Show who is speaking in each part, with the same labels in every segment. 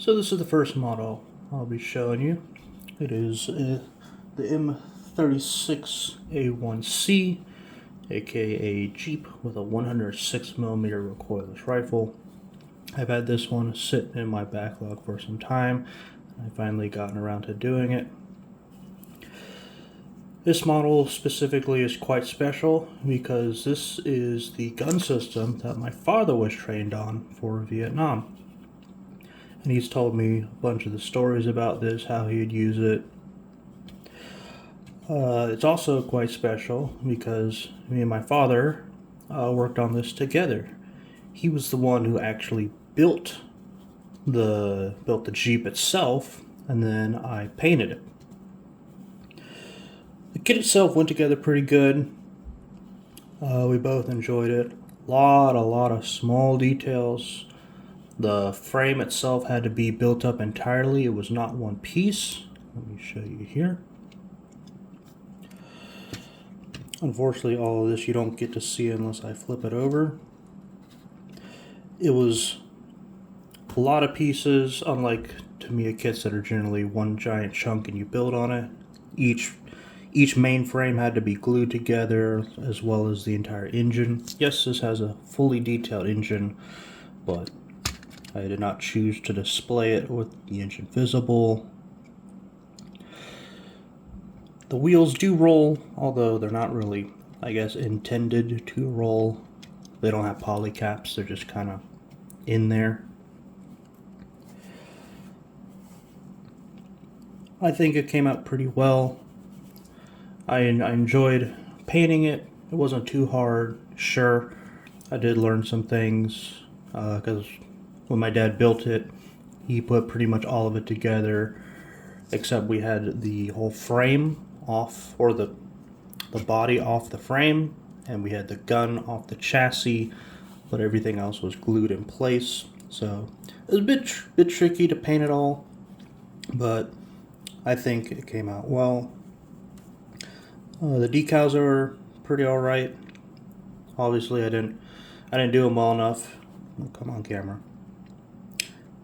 Speaker 1: So this is the first model I'll be showing you. It is the M36A1C, aka Jeep, with a 106mm recoilless rifle. I've had this one sit in my backlog for some time. I've finally gotten around to doing it. This model specifically is quite special because this is the gun system that my father was trained on for Vietnam. And he's told me a bunch of the stories about this, how he'd use it. It's also quite special because me and my father worked on this together. He was the one who actually built the Jeep itself, and then I painted it. The kit itself went together pretty good. We both enjoyed it. A lot of small details. The frame itself had to be built up entirely. It was not one piece. Let me show you here. Unfortunately, all of this you don't get to see unless I flip it over. It was a lot of pieces, unlike Tamiya kits that are generally one giant chunk and you build on it. Each main frame had to be glued together, as well as the entire engine. Yes, this has a fully detailed engine, but I did not choose to display it with the engine visible. The wheels do roll, although they're not really, I guess, intended to roll. They don't have poly caps, they're just kind of in there. I think it came out pretty well. I enjoyed painting it. It wasn't too hard. Sure, I did learn some things because when my dad built it, he put pretty much all of it together, except we had the whole frame off, or the body off the frame, and we had the gun off the chassis, but everything else was glued in place. So it was a bit tricky to paint it all, but I think it came out well. The decals are pretty alright. Obviously, I didn't do them well enough. Oh, come on, camera.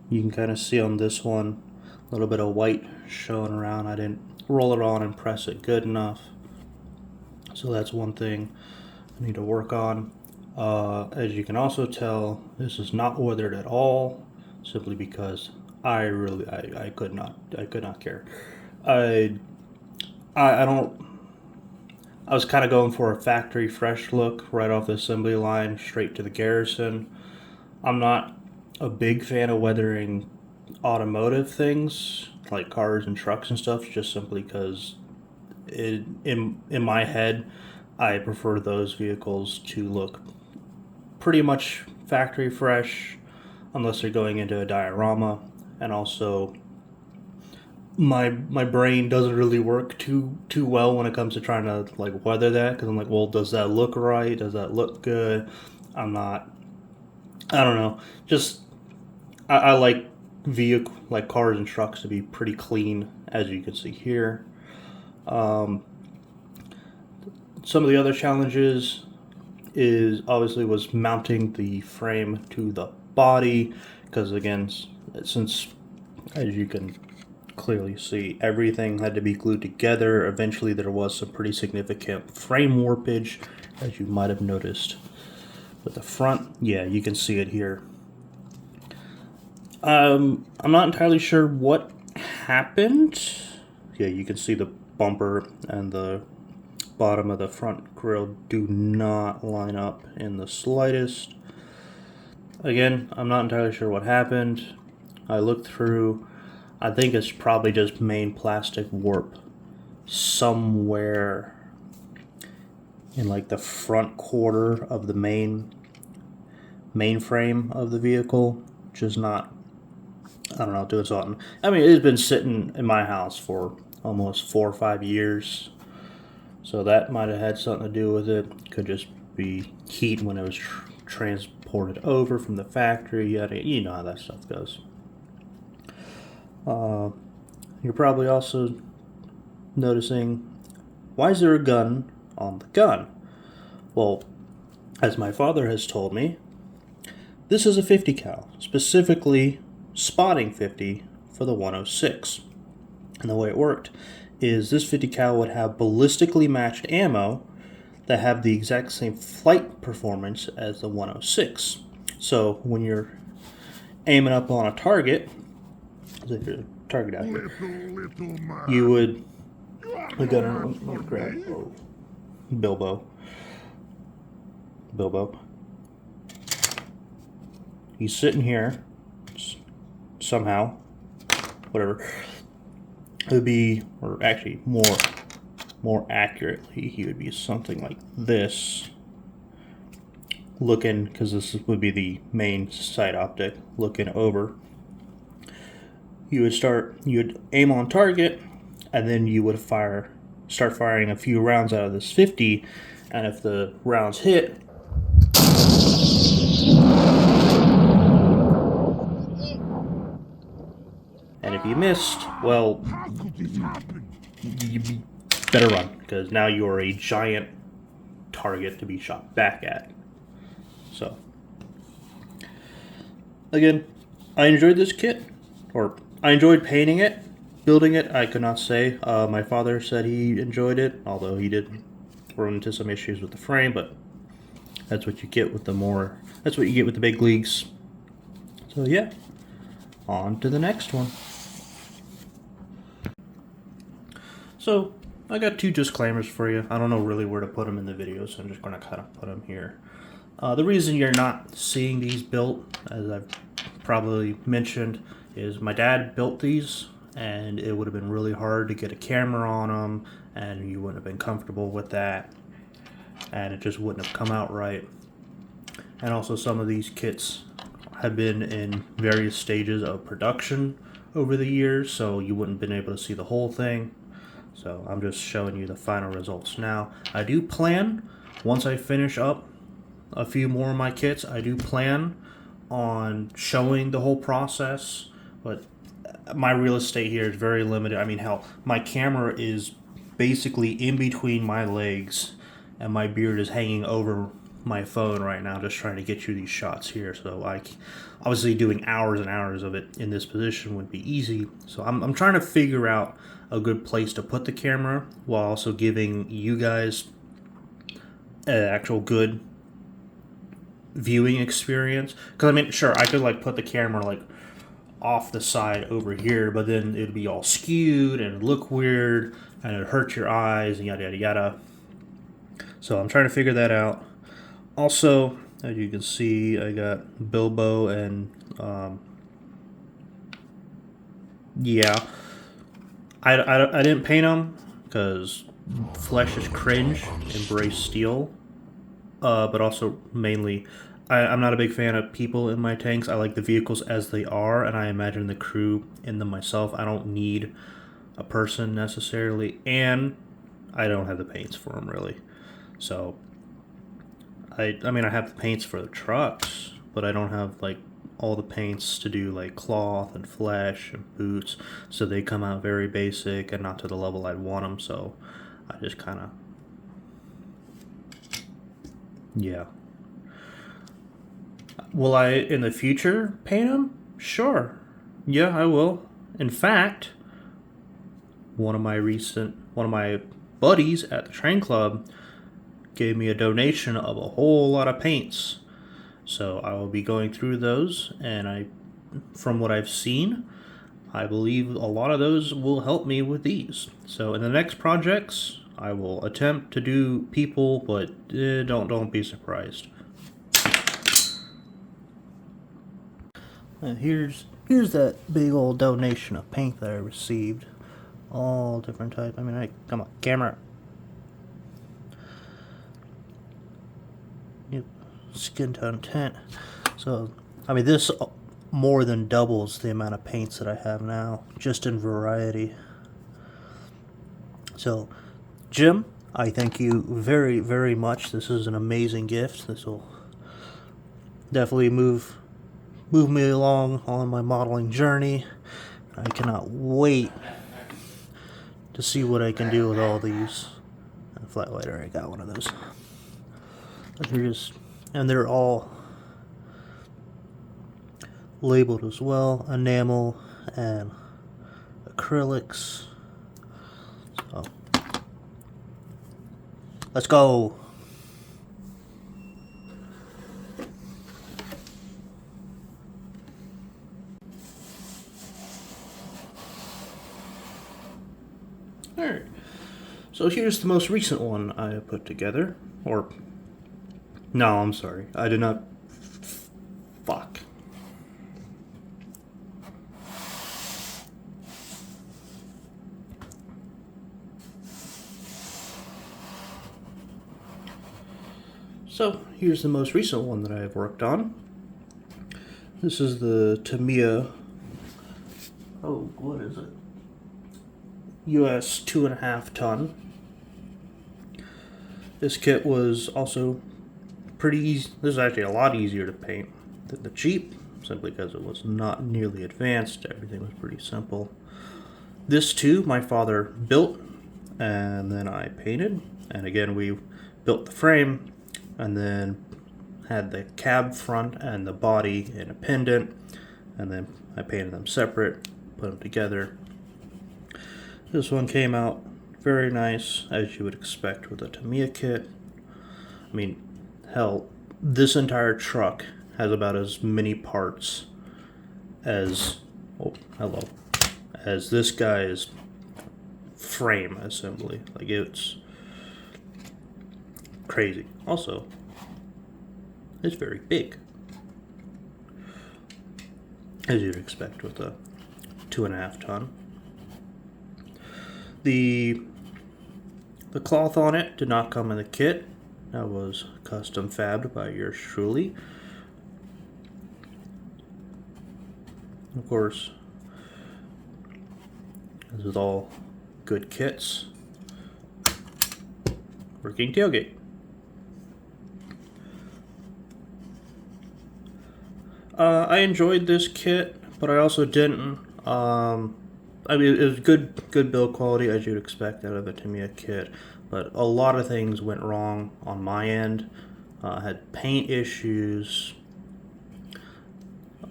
Speaker 1: You can kind of see on this one a little bit of white showing around. I didn't roll it on and press it good enough. So that's one thing I need to work on. As you can also tell, this is not weathered at all, simply because I could not care. I was kind of going for a factory fresh look right off the assembly line straight to the Garrison. I'm not a big fan of weathering automotive things like cars and trucks and stuff, just simply because in my head I prefer those vehicles to look pretty much factory fresh unless they're going into a diorama. And also my brain doesn't really work too well when it comes to trying to like weather that, because I'm like, well, does that look right? Does that look good? I don't know. Just I like cars and trucks to be pretty clean, as you can see here. Some of the other challenges was mounting the frame to the body, because again, since, as you can clearly see, everything had to be glued together. Eventually there was some pretty significant frame warpage, as you might have noticed. But the front, yeah, you can see it here. I'm not entirely sure what happened. Yeah, you can see the bumper and the bottom of the front grille do not line up in the slightest. Again, I'm not entirely sure what happened. I looked through. I think it's probably just main plastic warp somewhere in like the front quarter of the main frame of the vehicle, which is not, I don't know, doing something. I mean, it's been sitting in my house for almost 4 or 5 years, so that might have had something to do with it. Could just be heat when it was transported over from the factory. You know how that stuff goes. You're probably also noticing, why is there a gun on the gun? Well, as my father has told me, this is a 50 cal, specifically spotting 50 for the 106. And the way it worked is this 50 cal would have ballistically matched ammo that have the exact same flight performance as the 106. So when you're aiming up on a target, there's a target out here, you would, we got to grab Bilbo. He's sitting here somehow, whatever. It would be, or actually more accurately, he would be something like this, looking, because this would be the main sight optic, looking over. You would aim on target, and then you would start firing a few rounds out of this 50, and if the rounds hit, and if you missed, well, you better run, because now you are a giant target to be shot back at. So, again, I enjoyed this kit, or I enjoyed painting it. Building it, I could not say. My father said he enjoyed it, although he did run into some issues with the frame, but that's what you get with that's what you get with the big leagues. So yeah, on to the next one. So, I got 2 disclaimers for you. I don't know really where to put them in the video, so I'm just going to kind of put them here. The reason you're not seeing these built, as I've probably mentioned, is my dad built these, and it would have been really hard to get a camera on them, and you wouldn't have been comfortable with that, and it just wouldn't have come out right. And also, some of these kits have been in various stages of production over the years, so you wouldn't have been able to see the whole thing. So I'm just showing you the final results now. I do plan, once I finish up a few more of my kits, I do plan on showing the whole process, but my real estate here is very limited. I mean, hell, my camera is basically in between my legs, and my beard is hanging over my phone right now, just trying to get you these shots here. So obviously doing hours and hours of it in this position would be easy. So I'm trying to figure out a good place to put the camera while also giving you guys an actual good viewing experience. Because I mean, sure, I could like put the camera like off the side over here, but then it'd be all skewed and look weird and it'd hurt your eyes and yada yada yada. So I'm trying to figure that out. Also, as you can see, I got Bilbo and yeah, I didn't paint them because flesh is cringe, embrace steel, but also mainly I'm not a big fan of people in my tanks. I like the vehicles as they are, and I imagine the crew in them myself. I don't need a person necessarily, and I don't have the paints for them really. So I mean, I have the paints for the trucks, but I don't have like all the paints to do like cloth and flesh and boots, so they come out very basic and not to the level I'd want them. So I just kind of, yeah. Will I in the future paint them? Sure. Yeah, I will. In fact, one of my buddies at the train club gave me a donation of a whole lot of paints. So I will be going through those, and from what I've seen, I believe a lot of those will help me with these. So in the next projects, I will attempt to do people, but don't be surprised. And here's that big old donation of paint that I received. All different types. I mean, come on, camera. Yep, skin tone tint. So, I mean, this more than doubles the amount of paints that I have now, just in variety. So, Jim, I thank you very, very much. This is an amazing gift. This will definitely move me along on my modeling journey. I cannot wait to see what I can do with all these. And flat lighter, I got one of those. But they're all labeled as well, enamel and acrylics. So, let's go. Alright, so here's the most recent one I put together. Or, no, I'm sorry. I did not. Fuck. So, here's the most recent one that I've worked on. This is the Tamiya. Oh, what is it? US 2.5 ton. This kit was also pretty easy. This is actually a lot easier to paint than the Jeep, simply because it was not nearly advanced. Everything was pretty simple. This too, my father built, and then I painted. And again, we built the frame, and then had the cab front and the body in a pendant, and then I painted them separate, put them together. This one came out very nice, as you would expect with a Tamiya kit. I mean, hell, this entire truck has about as many parts as, as this guy's frame assembly. Like, it's crazy. Also, it's very big, as you'd expect with a 2.5 ton. The cloth on it did not come in the kit. That was custom fabbed by yours truly. Of course, this is all good kits. Working tailgate. I enjoyed this kit, but I also didn't. I mean, it was good build quality, as you'd expect out of a Tamiya kit, but a lot of things went wrong on my end. I had paint issues.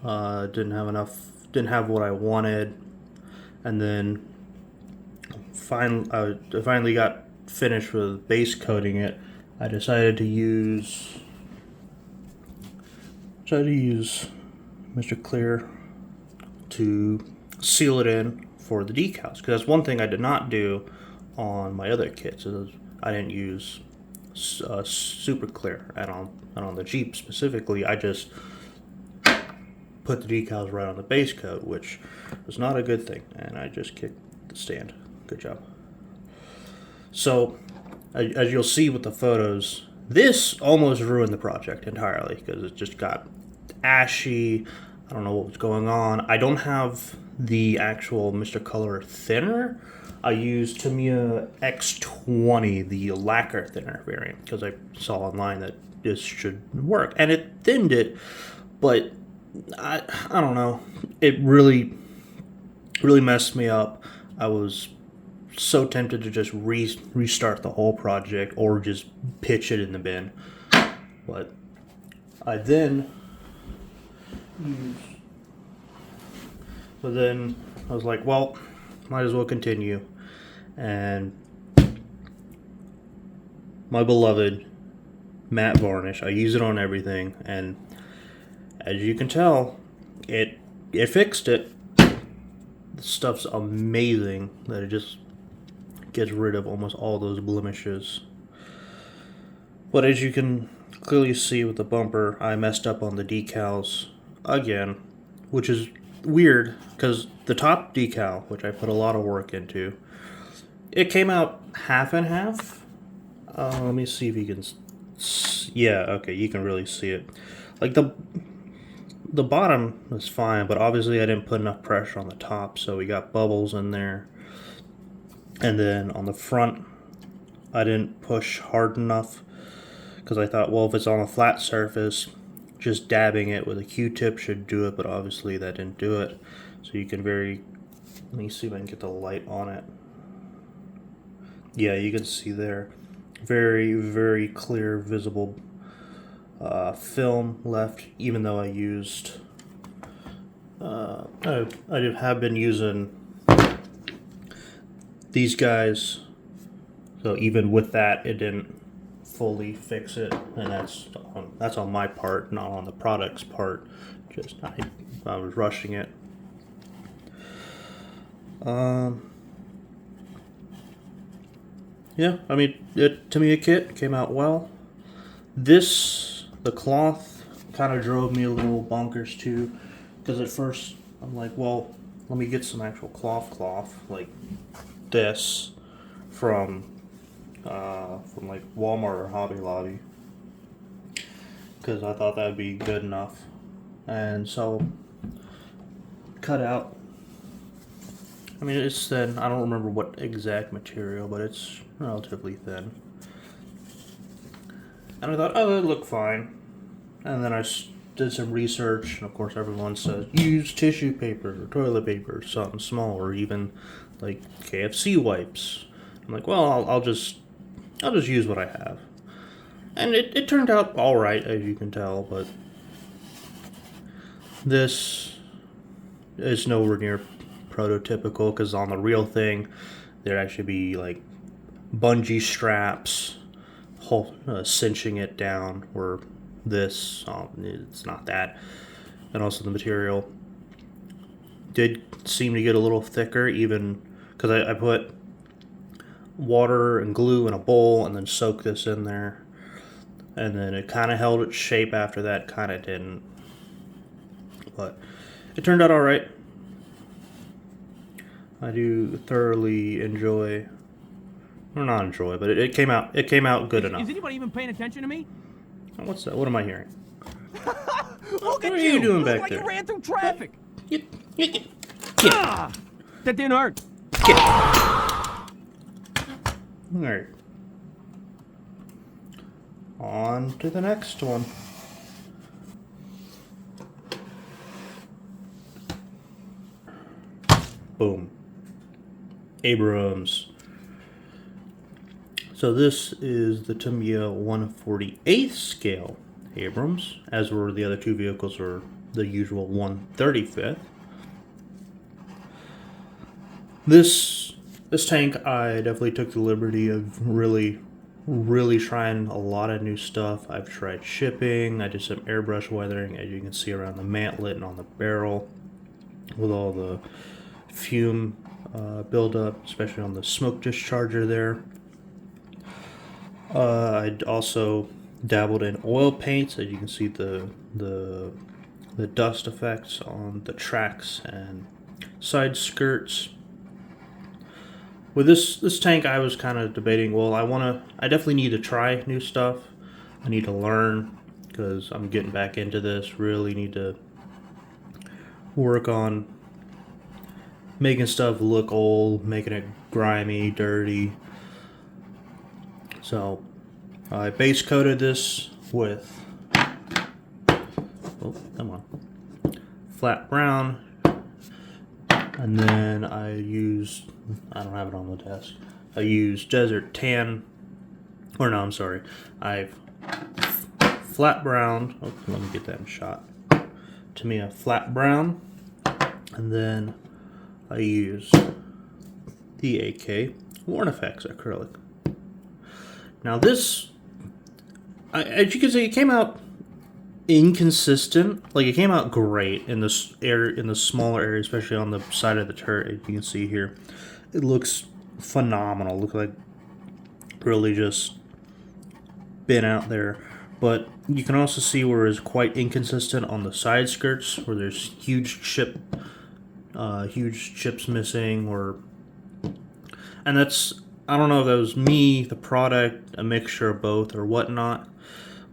Speaker 1: Didn't have what I wanted, and then I finally got finished with base coating it. I decided to use Mr. Clear to seal it in for the decals, because that's one thing I did not do on my other kits. Is I didn't use Super Clear, and on the Jeep specifically, I just put the decals right on the base coat, which was not a good thing, and I just kicked the stand. Good job. So, as you'll see with the photos, this almost ruined the project entirely, because it just got ashy. I don't know what was going on. I don't have the actual Mr. Color thinner. I used Tamiya X20, the lacquer thinner variant, because I saw online that this should work, and it thinned it, but I don't know. It really messed me up. I was so tempted to just restart the whole project or just pitch it in the bin, but I then I was like, well, might as well continue. And my beloved matte varnish, I use it on everything, and as you can tell, it fixed it. The stuff's amazing that it just gets rid of almost all those blemishes. But as you can clearly see with the bumper, I messed up on the decals again, which is weird because the top decal, which I put a lot of work into, it came out half and half. Let me see if you can. Yeah, okay, you can really see it. Like the bottom is fine, but obviously I didn't put enough pressure on the top, so we got bubbles in there. And then on the front, I didn't push hard enough because I thought, well, if it's on a flat surface, just dabbing it with a Q-tip should do it, but obviously that didn't do it. So you can let me see if I can get the light on it. Yeah, you can see there, very, very clear, visible film left, even though I used I have been using these guys, so even with that, it didn't fully fix it, and that's on my part, not on the product's part. Just I was rushing it. Yeah, I mean, Tamiya kit came out well. The cloth kind of drove me a little bonkers too, because at first I'm like, well, let me get some actual cloth like this from like Walmart or Hobby Lobby, because I thought that'd be good enough, and so cut out. I mean, it's thin. I don't remember what exact material, but it's relatively thin. And I thought, oh, it'd look fine. And then did some research, and of course, everyone says use tissue paper or toilet paper, something small, or even like KFC wipes. I'm like, well, I'll just use what I have, and it turned out all right, as you can tell. But this is nowhere near prototypical, because on the real thing, there'd actually be like bungee straps cinching it down, where this it's not that. And also the material did seem to get a little thicker, even because I put water and glue in a bowl and then soaked this in there, and then it kind of held its shape after that, kind of didn't, but it turned out all right. I do thoroughly enjoy, or not enjoy, but it came out good enough.
Speaker 2: Is anybody even paying attention to me?
Speaker 1: What's that? What am I hearing?
Speaker 2: Look at
Speaker 1: What are you doing back
Speaker 2: like
Speaker 1: there?
Speaker 2: You ran through traffic.
Speaker 1: Get.
Speaker 2: That didn't hurt.
Speaker 1: Alright. On to the next one. Boom. Abrams. So this is the Tamiya 1/48th scale Abrams, as were the other two vehicles, or the usual 1/35th. This tank, I definitely took the liberty of really trying a lot of new stuff. I've tried shipping, I did some airbrush weathering, as you can see around the mantlet and on the barrel, with all the fume buildup, especially on the smoke discharger there. I'd also dabbled in oil paints, as you can see the dust effects on the tracks and side skirts. With this tank, I was kind of debating, well, I definitely need to try new stuff. I need to learn, because I'm getting back into this. Really need to work on making stuff look old, making it grimy, dirty. So I base coated this with, flat brown, and then I don't have it on the desk, I used desert tan, or no, I'm sorry, I've flat brown, let me get that in shot, Tamiya flat brown, and then I use the AK Worn-Effects acrylic. Now this, as you can see, it came out inconsistent. Like, it came out great in this area, in the smaller area, especially on the side of the turret. As you can see here, it looks phenomenal. Looks like really just been out there. But you can also see where it's quite inconsistent on the side skirts, where there's huge chips missing, and that's, I don't know if that was me, the product, a mixture of both, or whatnot.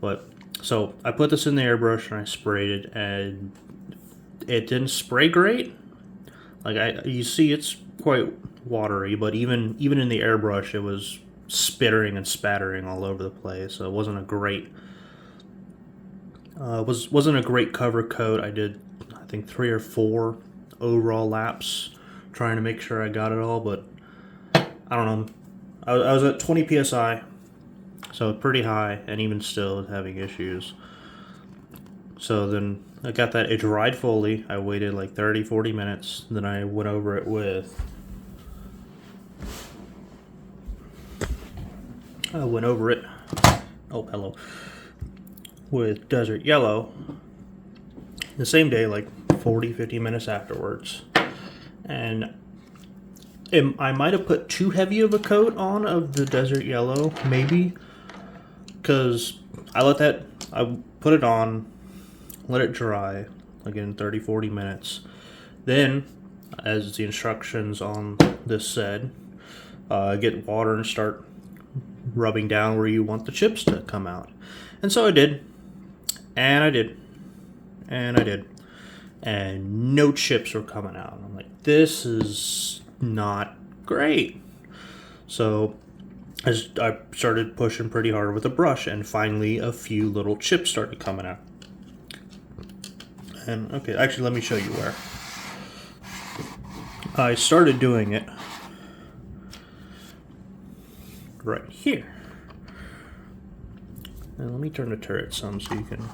Speaker 1: But so I put this in the airbrush and I sprayed it, and it didn't spray great. Like, you see, it's quite watery, but even in the airbrush, it was spittering and spattering all over the place. So it wasn't a great wasn't a great cover coat. I did, I think, 3 or 4 overall laps trying to make sure I got it all, but I don't know. I was at 20 psi, so pretty high, and even still having issues. So then I got that, it dried fully. I waited like 30-40 minutes. Then I went over it with oh hello, with Desert Yellow the same day, like 40-50 minutes afterwards. And I might have put too heavy of a coat on of the Desert Yellow, maybe, because I put it on, let it dry, again 30-40 minutes. Then, as the instructions on this said, get water and start rubbing down where you want the chips to come out. And so I did, and I did, and I did, and no chips were coming out. I'm like, this is not great. So I started pushing pretty hard with a brush, and finally a few little chips started coming out. And okay, actually, let me show you where. I started doing it right here. And let me turn the turret some so you can...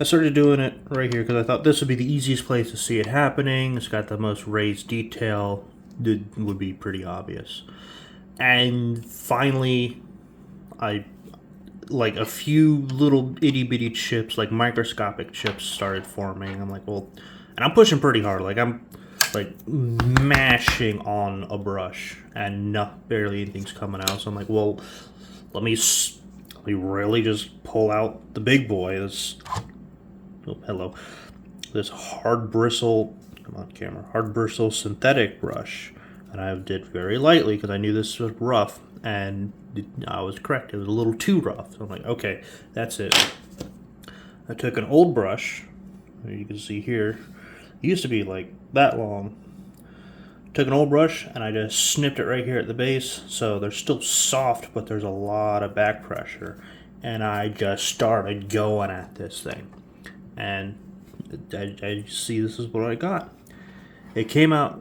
Speaker 1: I started doing it right here because I thought this would be the easiest place to see it happening. It's got the most raised detail. It would be pretty obvious. And finally, like a few little itty bitty chips, like microscopic chips, started forming. I'm like, well, and I'm pushing pretty hard. Like I'm like mashing on a brush, and barely anything's coming out. So I'm like, well, let me really just pull out the big boy. This hard bristle, come on camera, hard bristle synthetic brush. And I did very lightly because I knew this was rough, and I was correct. It was a little too rough. So I'm like, okay, that's it. I took an old brush, you can see here, it used to be like that long. Took an old brush and I just snipped it right here at the base, so they're still soft, but there's a lot of back pressure. And I just started going at this thing. And I see this is what I got. It came out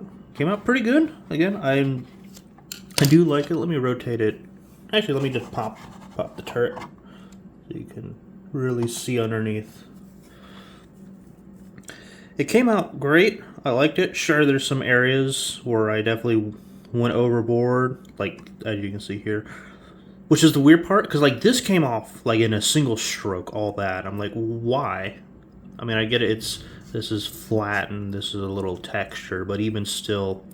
Speaker 1: pretty good. Again, I do like it. Let me rotate it. Actually, let me just pop the turret so you can really see underneath. It came out great. I liked it. Sure, there's some areas where I definitely went overboard, like as you can see here, which is the weird part, because like this came off like in a single stroke, all that. I'm like, why? I mean, I get it. This is flat and this is a little texture, but even still,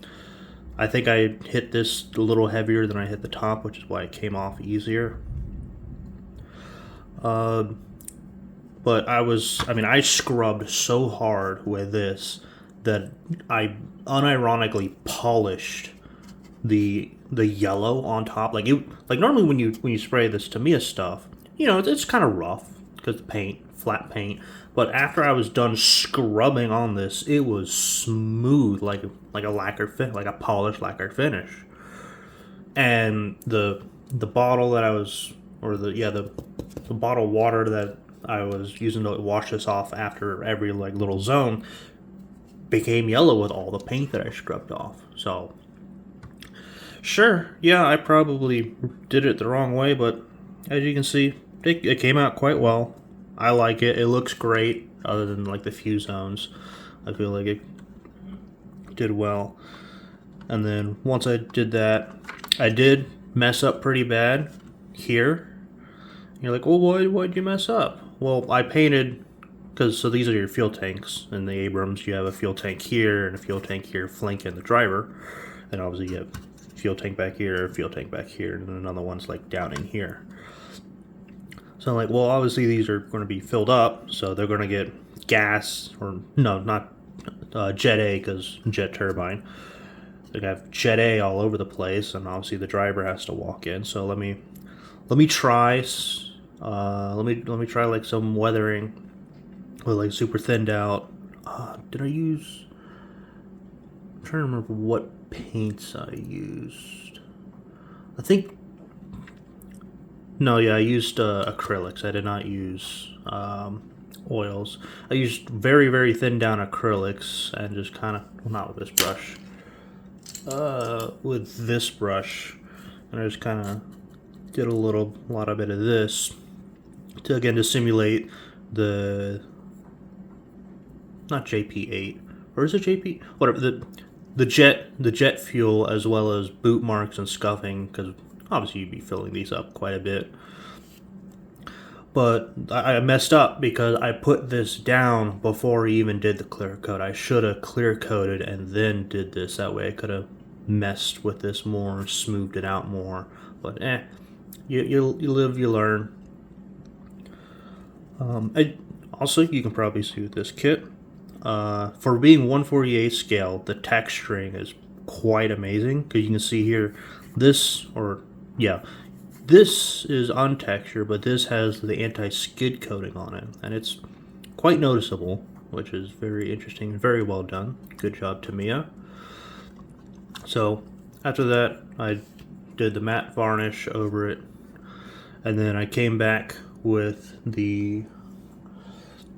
Speaker 1: I think I hit this a little heavier than I hit the top, which is why it came off easier. But I scrubbed so hard with this that I unironically polished the yellow on top. Like normally when you spray this Tamiya stuff, you know, it's kind of rough because the paint, flat paint. But after I was done scrubbing on this, it was smooth, like a lacquer fit, like a polished lacquer finish. And the bottle that I was, or the bottle of water that I was using to wash this off after every like little zone became yellow with all the paint that I scrubbed off. So sure, yeah, I probably did it the wrong way, but as you can see, it came out quite well. I like it. It looks great, other than like the few zones. I feel like it did well. And then once I did that, I did mess up pretty bad here. You're like, well, why'd you mess up? Well, I painted, so these are your fuel tanks. In the Abrams, you have a fuel tank here and a fuel tank here flanking the driver. And obviously you have fuel tank back here, fuel tank back here, and then another one's like down in here. So I'm like, well, obviously these are going to be filled up, so they're going to get gas, or no, not Jet A, because jet turbine. They're going to have Jet A all over the place, and obviously the driver has to walk in. So let me try, let me try like some weathering with like super thinned out. Did I use? I'm trying to remember what paints I used. I think. No, yeah, I used acrylics. I did not use oils. I used very, very thin down acrylics and just kind of, well, not with this brush, with this brush, and I just kind of did a bit of this, to simulate the, not JP8, or is it JP, whatever, the jet fuel, as well as boot marks and scuffing, because obviously you'd be filling these up quite a bit. But I messed up because I put this down before I even did the clear coat. I should have clear coated and then did this. That way I could have messed with this more, smoothed it out more. But you live, you learn. Also, you can probably see with this kit, for being 1/48 scale, the texturing is quite amazing. Because you can see here, this is untextured, but this has the anti-skid coating on it, and it's quite noticeable, which is very interesting, very well done. Good job, Tamiya. So after that, I did the matte varnish over it, and then I came back with the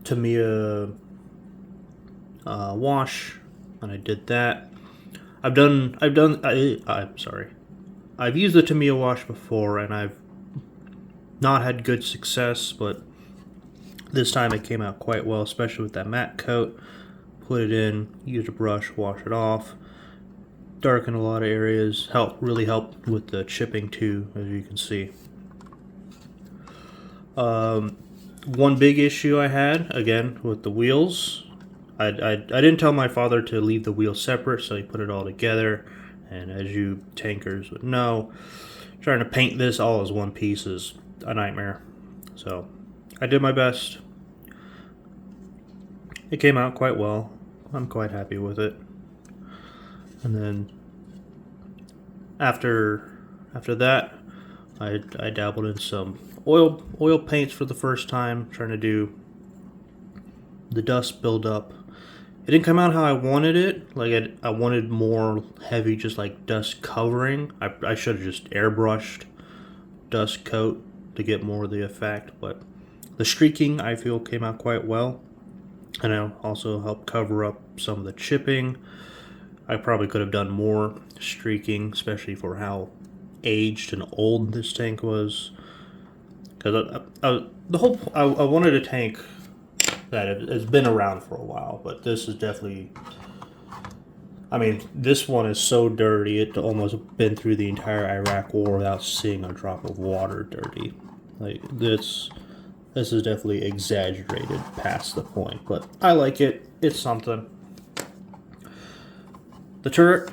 Speaker 1: Tamiya wash, and I did that. I've used the Tamiya wash before, and I've not had good success, but this time it came out quite well, especially with that matte coat. Put it in, use a brush, wash it off, darken a lot of areas, really helped with the chipping too, as you can see. One big issue I had, again, with the wheels, I didn't tell my father to leave the wheels separate, so he put it all together. And as you tankers would know, trying to paint this all as one piece is a nightmare. So I did my best. It came out quite well. I'm quite happy with it. And then after that, I dabbled in some oil paints for the first time, trying to do the dust buildup. It didn't come out how I wanted it. Like I wanted more heavy, just like dust covering. I should have just airbrushed dust coat to get more of the effect. But the streaking, I feel, came out quite well, and it also helped cover up some of the chipping. I probably could have done more streaking, especially for how aged and old this tank was. Because I wanted a tank that has been around for a while, but this is definitely, I mean, this one is so dirty, it almost been through the entire Iraq war without seeing a drop of water dirty. Like, this is definitely exaggerated past the point, but I like it. It's something. The turret,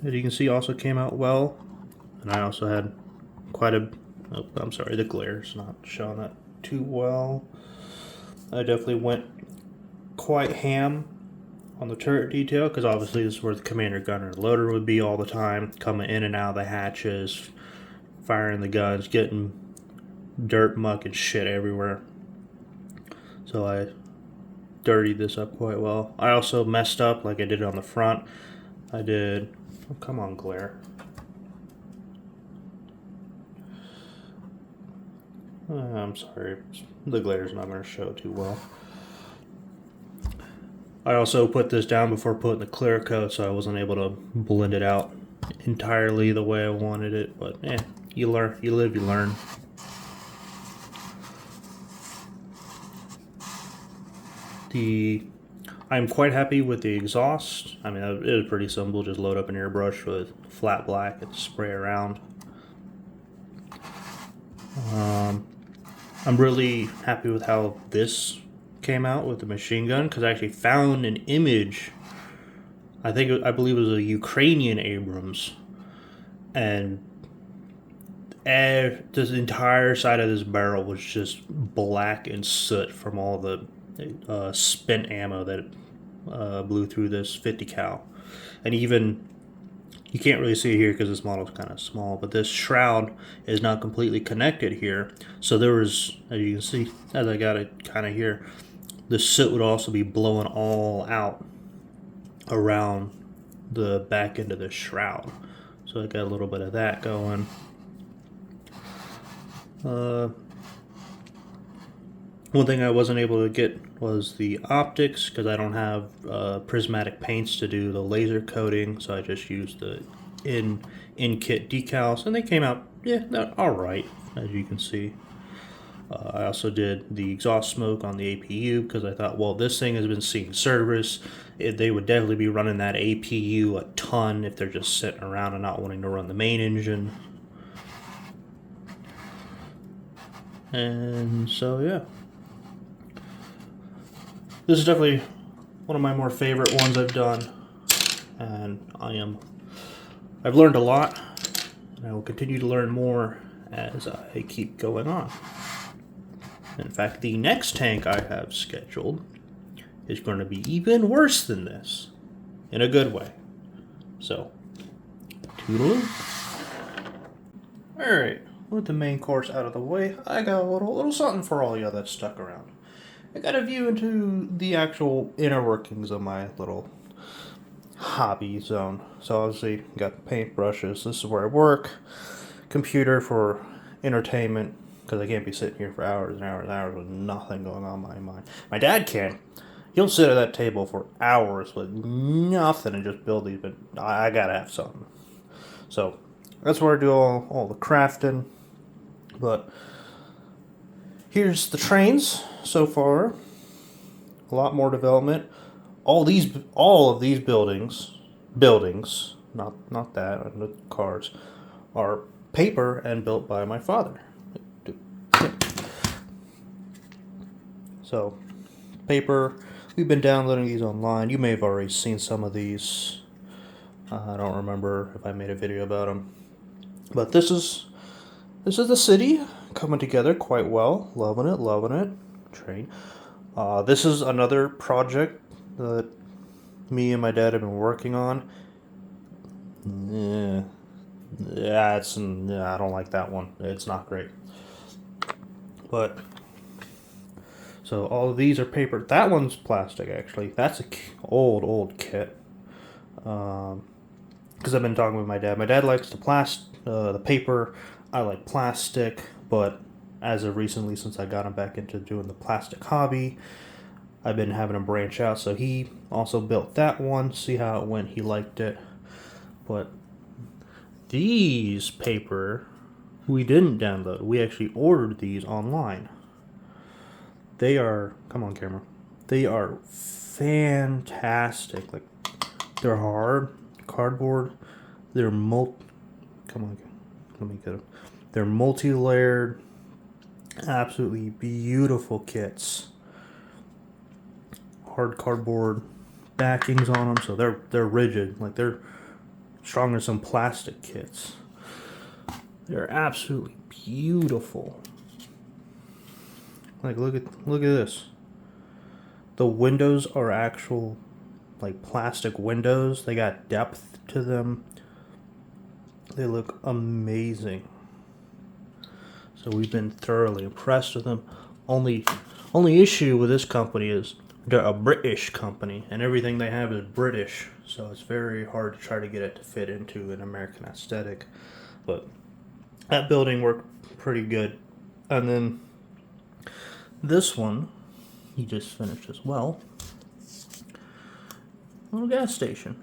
Speaker 1: as you can see, also came out well, and I also had the glare's not showing that too well. I definitely went quite ham on the turret detail, because obviously this is where the commander gunner and loader would be all the time, coming in and out of the hatches, firing the guns, getting dirt, muck, and shit everywhere. So I dirtied this up quite well. I also messed up like I did on the front. Oh, come on, glare. I'm sorry, the glare's not going to show too well. I also put this down before putting the clear coat, so I wasn't able to blend it out entirely the way I wanted it, but you learn, you live, you learn. I'm quite happy with the exhaust. I mean, it was pretty simple, just load up an airbrush with flat black and spray around. I'm really happy with how this came out with the machine gun, because I actually found an image. I believe it was a Ukrainian Abrams, and this entire side of this barrel was just black and soot from all the spent ammo that blew through this 50 cal. And even, you can't really see it here because this model is kind of small, but this shroud is not completely connected here. So there was, as you can see, as I got it kind of here, the soot would also be blowing all out around the back end of the shroud. So I got a little bit of that going. One thing I wasn't able to get was the optics, because I don't have prismatic paints to do the laser coating, so I just used the in-kit decals, and they came out, they're alright, as you can see. I also did the exhaust smoke on the APU because I thought, well, this thing has been seeing service. They would definitely be running that APU a ton if they're just sitting around and not wanting to run the main engine. And so, yeah. This is definitely one of my more favorite ones I've done. And I've learned a lot. And I will continue to learn more as I keep going on. In fact, the next tank I have scheduled is going to be even worse than this, in a good way. So, toodaloo. Alright, with the main course out of the way, I got a little something for all y'all that stuck around. I got a view into the actual inner workings of my little hobby zone. So obviously, got paintbrushes, this is where I work, computer for entertainment, because I can't be sitting here for hours and hours and hours with nothing going on in my mind. My dad can. He'll sit at that table for hours with nothing and just build these, but I gotta have something. So that's where I do all the crafting. But here's the trains so far. A lot more development. All of these buildings, not that, the cars, are paper and built by my father. So, paper, we've been downloading these online. You may have already seen some of these. I don't remember if I made a video about them. But this is the city coming together quite well. Loving it. Train. This is another project that me and my dad have been working on. I don't like that one. It's not great. But so all of these are paper. That one's plastic, actually. That's a old kit. Because I've been talking with my dad. My dad likes the paper. I like plastic, but as of recently, since I got him back into doing the plastic hobby, I've been having him branch out. So he also built that one. See how it went. He liked it. But these paper, we didn't download. We actually ordered these online. They are, come on camera, they are fantastic. Like, they're hard, cardboard, they're come on, let me get them. They're multi-layered, absolutely beautiful kits. Hard cardboard backings on them, so they're rigid, like they're stronger than some plastic kits. They're absolutely beautiful. Like, look at this. The windows are actual, like, plastic windows. They got depth to them. They look amazing. So we've been thoroughly impressed with them. Only issue with this company is they're a British company, and everything they have is British. So it's very hard to try to get it to fit into an American aesthetic. But that building worked pretty good. And then this one, he just finished as well. A little gas station.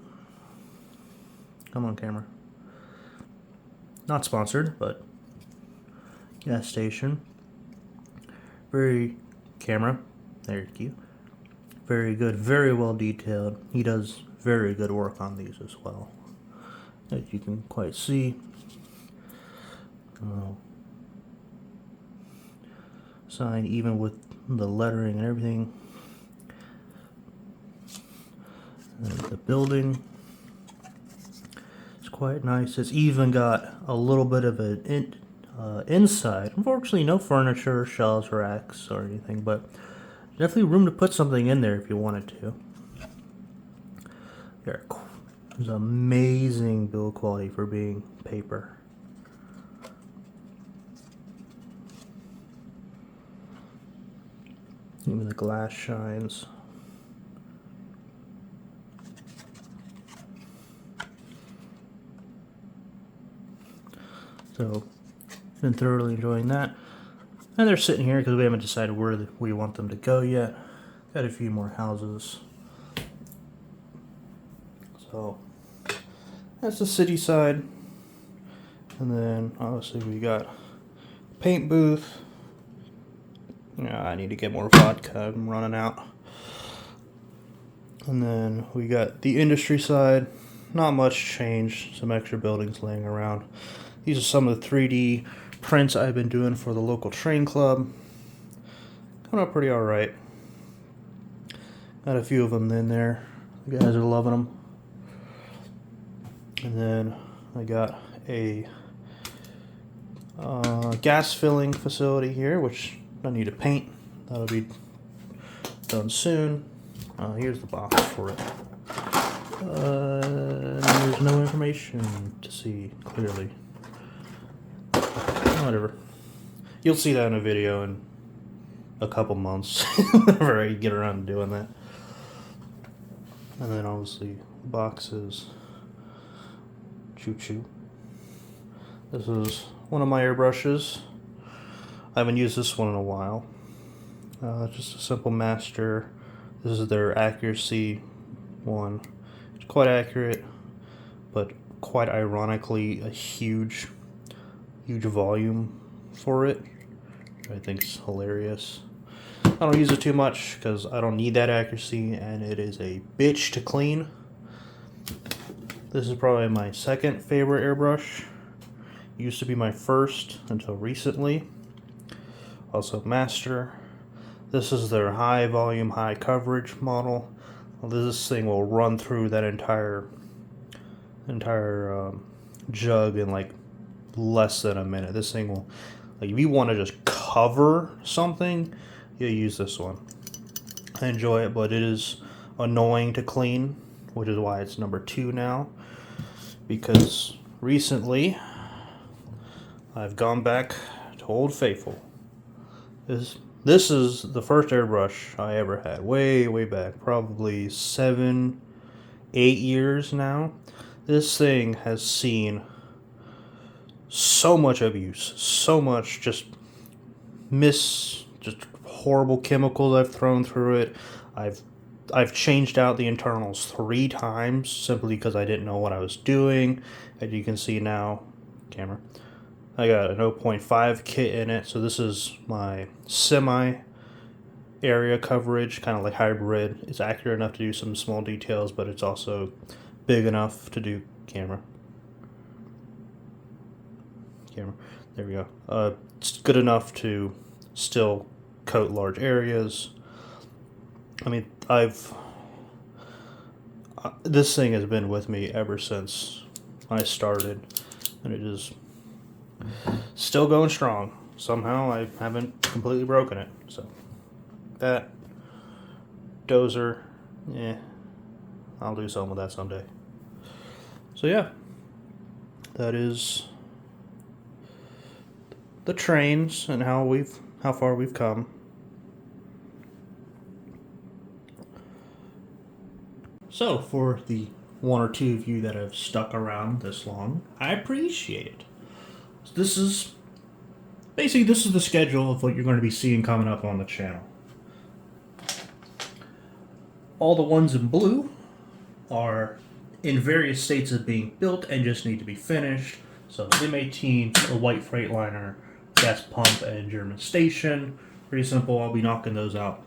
Speaker 1: Come on, camera. Not sponsored, but gas station. Very camera. There you go. Very good, very well detailed. He does very good work on these as well, as you can quite see. Sign even with the lettering and everything. And the building is quite nice. It's even got a little bit of an inside. Unfortunately, no furniture, shelves, racks, or anything, but definitely room to put something in there if you wanted to. There's amazing build quality for being paper. Even the glass shines. So, been thoroughly enjoying that. And they're sitting here because we haven't decided where we want them to go yet. Got a few more houses. So, that's the city side. And then, obviously, we got paint booth. Yeah, I need to get more vodka. I'm running out. And then we got the industry side. Not much change. Some extra buildings laying around. These are some of the 3D prints I've been doing for the local train club. Coming up pretty alright. Got a few of them in there. The guys are loving them. And then I got a gas filling facility here, which I need to paint. That'll be done soon. Here's the box for it. There's no information to see clearly. Whatever. You'll see that in a video in a couple months whenever I get around to doing that. And then obviously boxes. Choo choo. This is one of my airbrushes. I haven't used this one in a while. Just a simple master. This is their accuracy one. It's quite accurate, but quite ironically a huge volume for it. I think it's hilarious. I don't use it too much because I don't need that accuracy, and it is a bitch to clean. This is probably my second favorite airbrush. Used to be my first until recently. Also master. This is their high volume, high coverage model. This thing will run through that entire jug in like less than a minute. This thing will, like, if you want to just cover something, you use this one. I enjoy it, but it is annoying to clean, which is why it's number 2 now. Because recently I've gone back to Old Faithful. This is the first airbrush I ever had, way back, probably 7-8 years now. This thing has seen so much abuse, so much just horrible chemicals I've thrown through it. I've changed out the internals 3 times simply because I didn't know what I was doing. As you can see now, camera, I got a 0.5 kit in it, so this is my semi area coverage, kind of like hybrid. It's accurate enough to do some small details, but it's also big enough to do camera. There we go. It's good enough to still coat large areas. I mean, this thing has been with me ever since I started, and it is still going strong. Somehow I haven't completely broken it. So that dozer, I'll do something with that someday. So yeah, that is the trains and how far we've come. So for the 1 or 2 of you that have stuck around this long, I appreciate it. This is the schedule of what you're going to be seeing coming up on the channel. All the ones in blue are in various states of being built and just need to be finished. So M18, a white Freightliner, gas pump, and German station. Pretty simple. I'll be knocking those out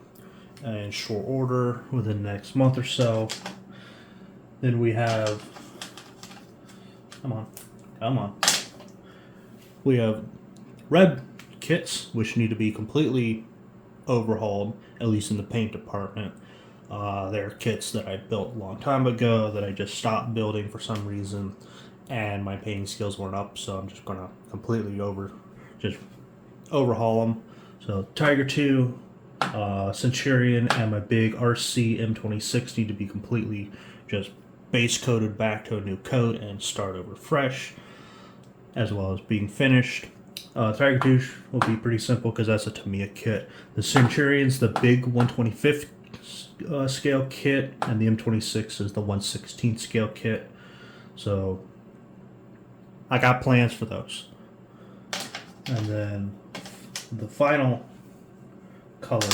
Speaker 1: in short order within the next month or so. Then we have, come on. We have red kits, which need to be completely overhauled, at least in the paint department. They're kits that I built a long time ago that I just stopped building for some reason, and my painting skills weren't up, so I'm just gonna completely overhaul them. So Tiger 2, Centurion, and my big RC M26 need to be completely just base coated back to a new coat and start over fresh, as well as being finished. Tiger 2 will be pretty simple because that's a Tamiya kit. The Centurion's the big 125th scale kit, and the M26 is the 1/16 scale kit. So I got plans for those. And then the final color.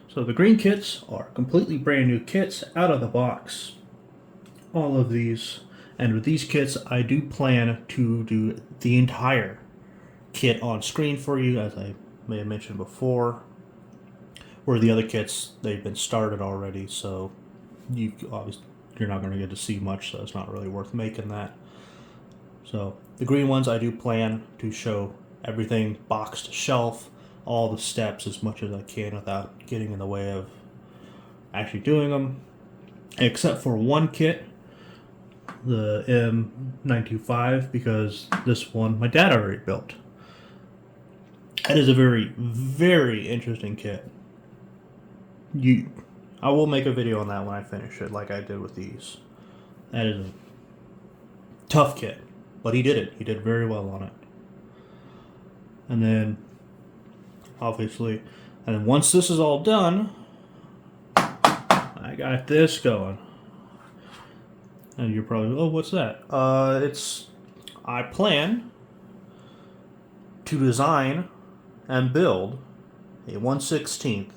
Speaker 1: So the green kits are completely brand new kits out of the box. All of these. And with these kits, I do plan to do the entire kit on screen for you, as I may have mentioned before. Where the other kits, they've been started already, so you obviously you're not going to get to see much, so it's not really worth making that. So the green ones, I do plan to show everything box to shelf, all the steps as much as I can without getting in the way of actually doing them. Except for one kit, the M925, because this one my dad already built. That is a very, very interesting kit. I will make a video on that when I finish it, like I did with these. That is a tough kit, but he did it. He did very well on it. And then, obviously, and then once this is all done, I got this going. And you're probably, oh, what's that? I plan to design and build a 1/16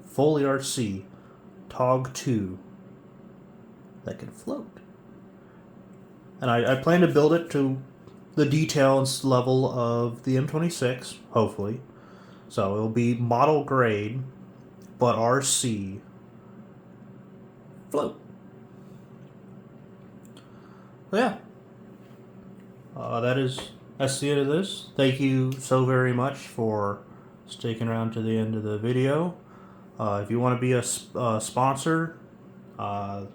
Speaker 1: Foley RC Tog 2 that can float. And I plan to build it to the details level of the M26, hopefully. So it'll be model grade, but RC float. So yeah. That's the end of this. Thank you so very much for sticking around to the end of the video. If you want to be a sponsor, I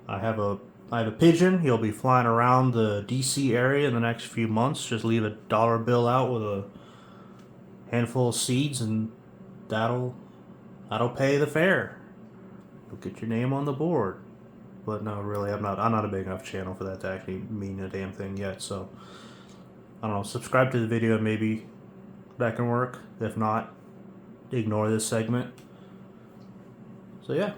Speaker 1: have a pigeon. He'll be flying around the DC area in the next few months. Just leave a dollar bill out with a handful of seeds, and that'll pay the fare. You'll get your name on the board. But no, really, I'm not a big enough channel for that to actually mean a damn thing yet. So I don't know. Subscribe to the video, maybe that can work. If not, ignore this segment. So yeah.